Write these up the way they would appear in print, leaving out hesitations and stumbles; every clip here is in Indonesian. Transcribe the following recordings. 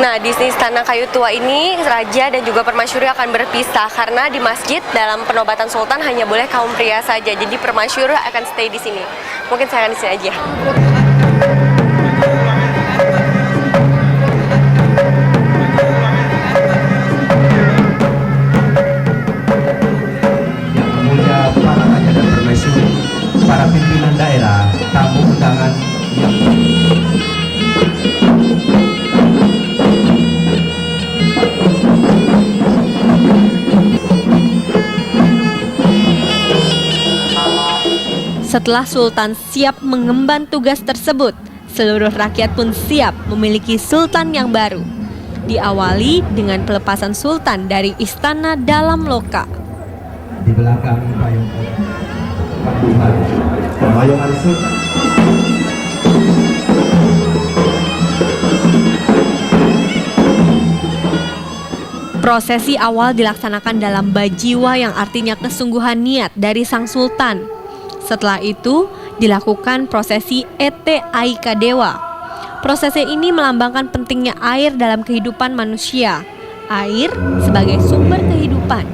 Nah, di Istana Kayu Tua ini, Raja dan juga permasyuri akan berpisah karena di masjid dalam penobatan Sultan hanya boleh kaum pria saja. Jadi permasyuri akan stay di sini. Mungkin saya akan di sini aja. Yang mulia para raja dan permaisuri, para pimpinan daerah, tamu undangan yang Setelah Sultan siap mengemban tugas tersebut, seluruh rakyat pun siap memiliki Sultan yang baru. Diawali dengan pelepasan Sultan dari istana dalam loka. di belakang payung pemayoman Sultan. Prosesi awal dilaksanakan dalam bajiwa yang artinya kesungguhan niat dari sang Sultan. Setelah itu, dilakukan prosesi Ete Aika Dewa. Prosesi ini melambangkan pentingnya air dalam kehidupan manusia. Air sebagai sumber kehidupan.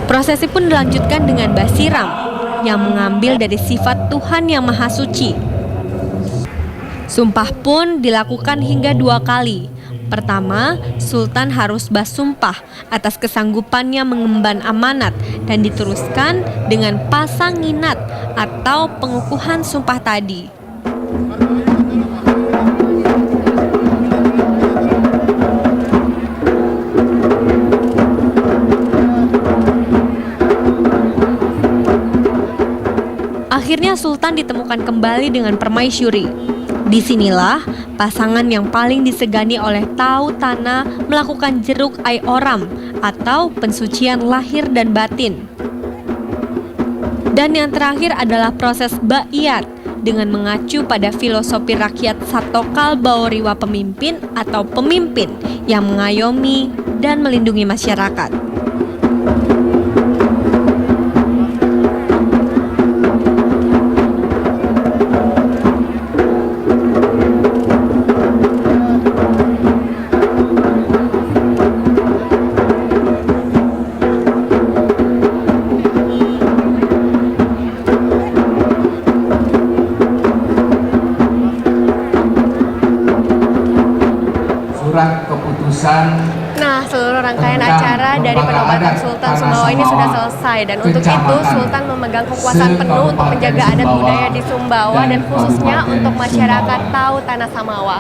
Prosesi pun dilanjutkan dengan basiram yang mengambil dari sifat Tuhan yang Maha Suci. Sumpah pun dilakukan hingga 2 kali. Pertama, Sultan harus bersumpah atas kesanggupannya mengemban amanat dan diteruskan dengan pasanginat atau pengukuhan sumpah tadi. Akhirnya Sultan ditemukan kembali dengan permaisuri. Disinilah pasangan yang paling disegani oleh Tau Tanah melakukan jeruk ai oram atau pensucian lahir dan batin. Dan yang terakhir adalah proses ba'iyat dengan mengacu pada filosofi rakyat Satokal Baoriwa pemimpin atau pemimpin yang mengayomi dan melindungi masyarakat. Surat keputusan. Nah, seluruh rangkaian acara dari penobatan Sultan Sumbawa ini sudah selesai. Dan untuk itu, Sultan memegang kekuasaan penuh untuk menjaga adat budaya di Sumbawa dan khususnya untuk masyarakat Tau Tanah Samawa.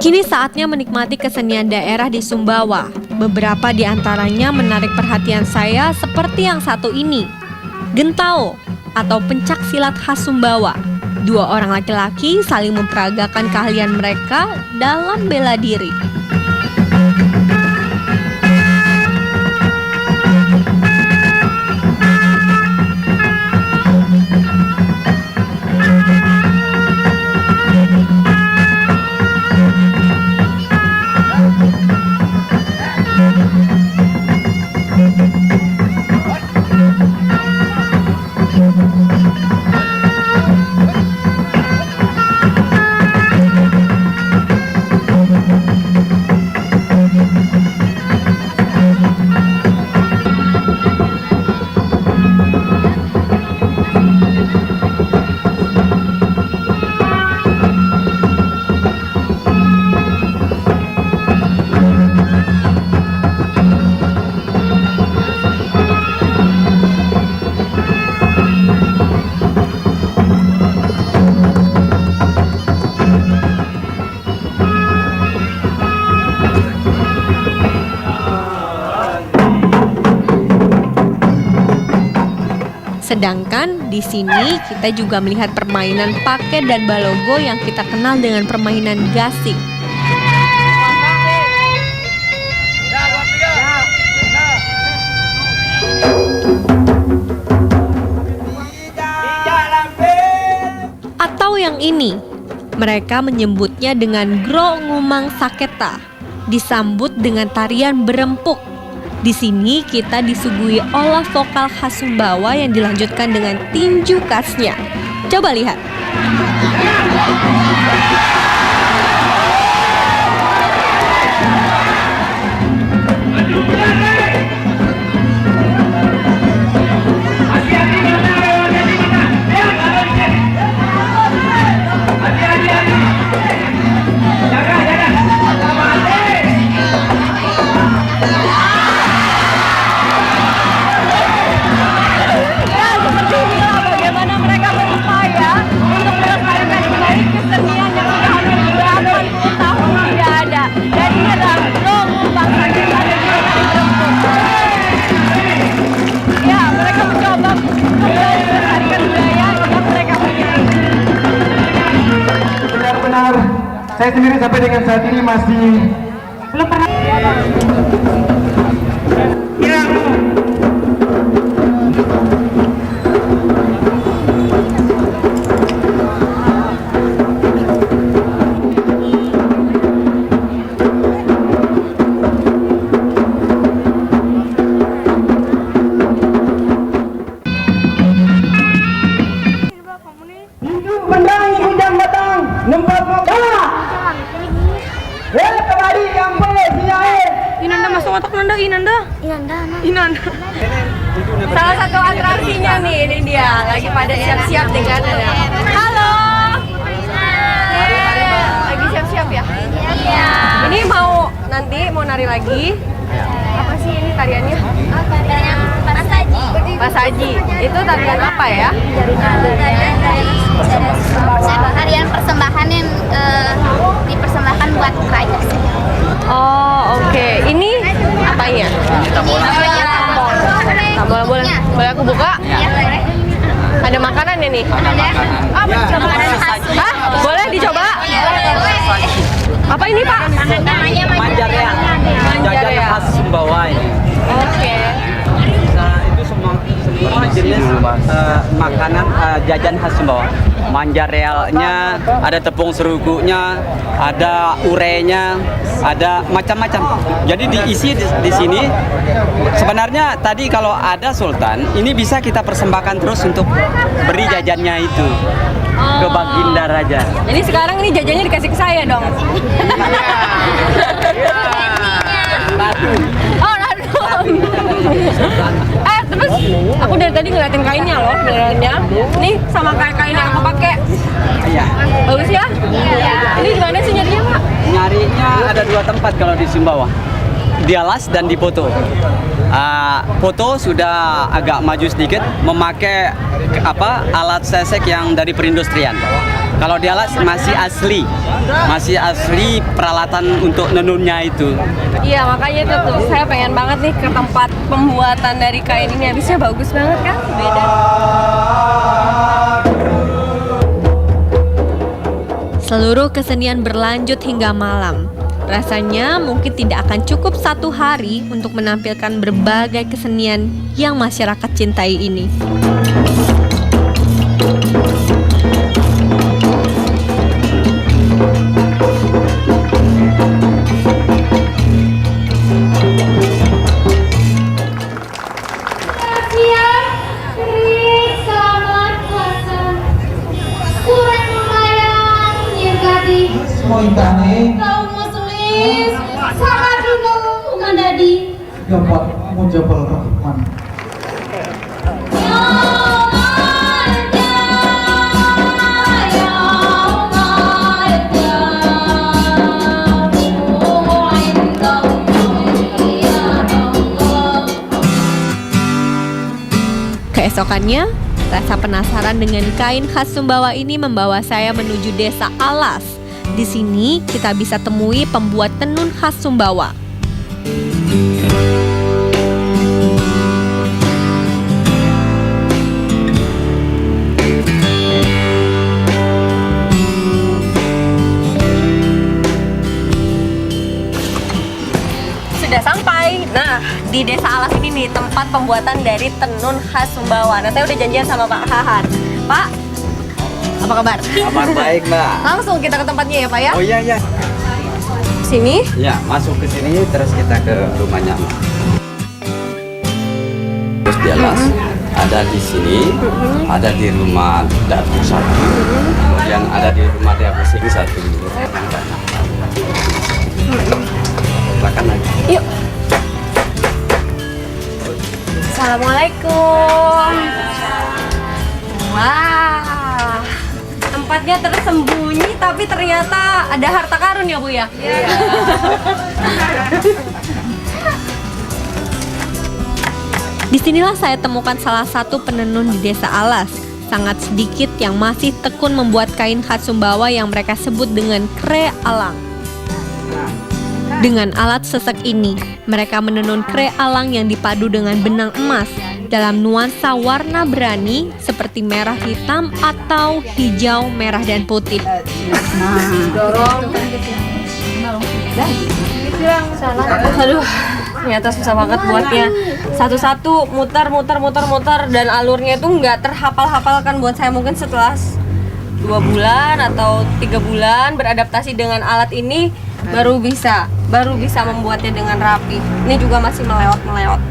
Kini saatnya menikmati kesenian daerah di Sumbawa. Beberapa di antaranya menarik perhatian saya seperti yang satu ini. Gentao atau pencak silat khas Sumbawa. 2 orang laki-laki saling memperagakan keahlian mereka dalam bela diri. Sedangkan di sini kita juga melihat permainan paket dan balogo yang kita kenal dengan permainan gasing. Atau yang ini, mereka menyebutnya dengan Gro Ngumang Saketa, disambut dengan tarian berempuk. Di sini kita disuguhi olah vokal khas Sumbawa yang dilanjutkan dengan tinju khasnya. Coba lihat. Benar-benar saya sendiri sampai dengan saat ini masih belum pernah. Salah satu atraksinya nih, ini dia lagi pada siap-siap dengan halo. Lagi siap-siap ya? Iya. Ini nanti mau nari lagi. Apa sih ini tariannya? Tarian Pasaji. Pasaji. Itu tarian apa ya? Tarian persembahan yang dipersembahkan buat kerajaan. Oh, oke. Ini apanya? Tambol. Boleh aku buka? Iya, boleh. Ada makanannya nih? Ada. Makanan khas. Hah? Boleh dicoba? Apa ini, Pak? Namanya Manjareal. Jajan khas Sumbawa ini. Oke. Nah, itu semua jenis makanan jajan khas Sumbawa. Manjarealnya, ada tepung seruguknya, ada urenya, ada macam-macam. Jadi diisi di sini. Sebenarnya tadi kalau ada sultan, ini bisa kita persembahkan terus untuk beri jajannya itu ke Baginda Raja. Jadi sekarang ini jajannya dikasih ke saya dong. Oh, radu. Terus aku dari tadi ngeliatin kainnya loh, benerannya. Nih sama kain yang aku pakai. Iya. Bagus ya? Iya. Ini gimana sih nyarinya, Pak? Nyarinya ada 2 tempat kalau di Sumbawa. Di Alas dan di Poto. Poto sudah agak maju sedikit, memakai alat sesek yang dari perindustrian. Kalau di Alas masih asli peralatan untuk nenunnya itu. Iya, makanya itu tuh saya pengen banget nih ke tempat pembuatan dari kain ini. Habisnya bagus banget kan? Beda. Seluruh kesenian berlanjut hingga malam. Rasanya mungkin tidak akan cukup 1 hari untuk menampilkan berbagai kesenian yang masyarakat cintai ini. Kaum muslim sangat dulu menjadi Gapat mujabal rahman. Keesokannya, rasa penasaran dengan kain khas Sumbawa ini membawa saya menuju desa Alas. Di sini kita bisa temui pembuat tenun khas Sumbawa. sudah sampai. Nah, di Desa Alas ini nih tempat pembuatan dari tenun khas Sumbawa. Nah, saya udah janjian sama Pak Hahan. Pak, apa kabar? Kabar baik, Mbak. Langsung kita ke tempatnya ya, Pak ya. Oh iya. Sini. Ya, masuk ke sini terus kita ke rumahnya. Terus di alas ada di sini, ada di rumah Datu satu, kemudian ada di rumah Dia Pusing satu. Silakan lagi. Yuk. Assalamualaikum. Wah, tempatnya tersembunyi tapi ternyata ada harta karun ya Bu ya? Iya. Disinilah saya temukan salah satu penenun di Desa Alas. Sangat sedikit yang masih tekun membuat kain khas Sumbawa yang mereka sebut dengan kre alang. Dengan alat sesek ini, mereka menenun kre alang yang dipadu dengan benang emas dalam nuansa warna berani seperti merah hitam atau hijau, merah, dan putih. Aduh, ternyata susah banget buatnya. Satu-satu muter dan alurnya itu nggak terhafal-hafalkan buat saya. Mungkin setelah 2 bulan atau 3 bulan beradaptasi dengan alat ini baru bisa membuatnya dengan rapi. Ini juga masih melewat.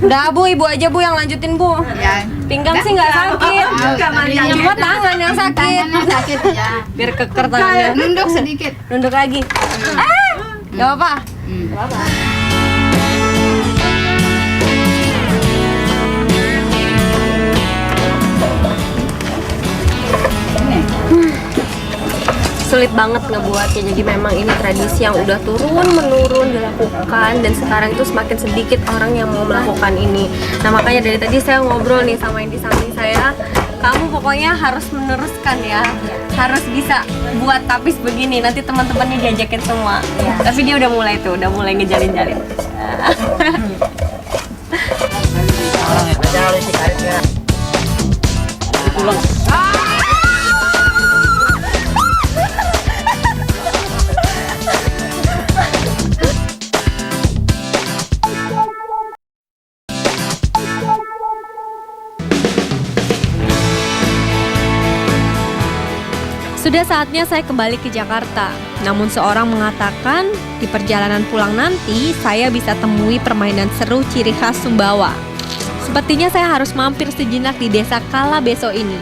Udah Bu, Ibu aja Bu yang lanjutin Bu. Ya. Pinggang sih nggak sakit, cuma tangan yang sakit. Sakit ya. Biar keker tangannya. Nunduk sedikit. Nunduk lagi. Gak apa-apa. Sulit banget ngebuatnya, jadi memang ini tradisi yang udah turun-menurun dilakukan dan sekarang itu semakin sedikit orang yang mau melakukan ini. Nah makanya dari tadi saya ngobrol nih sama yang di samping saya, kamu pokoknya harus meneruskan ya, harus bisa buat tapis begini, nanti teman-temannya diajakin semua. Tapi dia udah mulai ngejalin-jalin. Sudah saatnya saya kembali ke Jakarta. Namun seorang mengatakan di perjalanan pulang nanti saya bisa temui permainan seru ciri khas Sumbawa. Sepertinya saya harus mampir sejenak di Desa Kalabeso ini.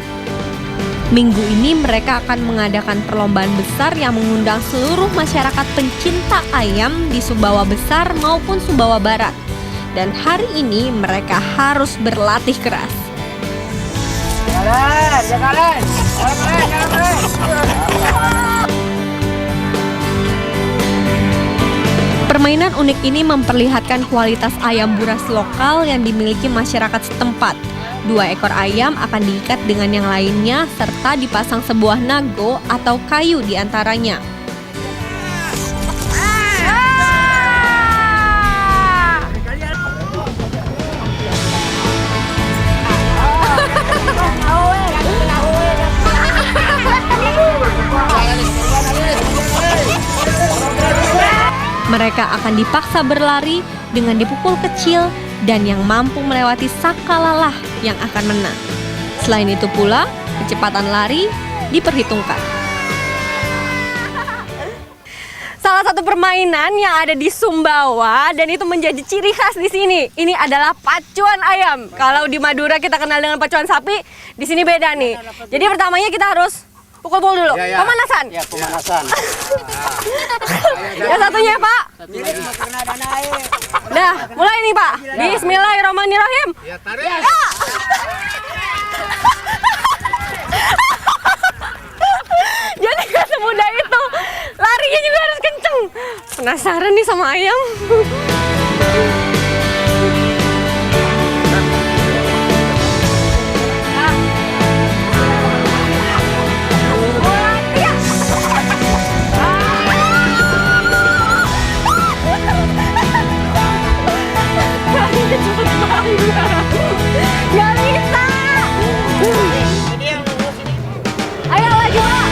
Minggu ini mereka akan mengadakan perlombaan besar yang mengundang seluruh masyarakat pencinta ayam di Sumbawa Besar maupun Sumbawa Barat. Dan hari ini mereka harus berlatih keras. Permainan unik ini memperlihatkan kualitas ayam buras lokal yang dimiliki masyarakat setempat. 2 ekor ayam akan diikat dengan yang lainnya serta dipasang sebuah nago atau kayu di antaranya. Mereka akan dipaksa berlari dengan dipukul kecil dan yang mampu melewati sakalalah yang akan menang. Selain itu pula, kecepatan lari diperhitungkan. Salah satu permainan yang ada di Sumbawa dan itu menjadi ciri khas di sini. Ini adalah pacuan ayam. Kalau di Madura kita kenal dengan pacuan sapi, di sini beda nih. Jadi pertamanya kita harus pukul dulu. Pemanasan. Ya, pemanasan. Yang satunya Pak. Nah, mulai nih Pak. Bismillahirrahmanirrahim. Ya, tarik. Jadi gak semudah itu. Larinya juga harus kenceng. Penasaran nih sama ayam. Gak bisa. Ayo lagi Pak.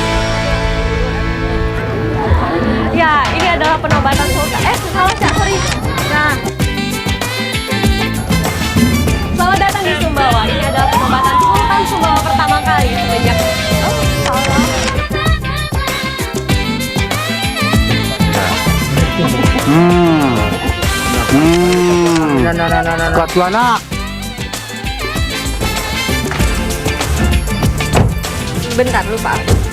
Ya, ini adalah adalah penobatan sultan. Salah Cak, sorry. Nah, selamat datang di Sumbawa. Ini adalah penobatan Sultan Sumbawa pertama kali semenjak salah. Kuat anak. Bentar lupa.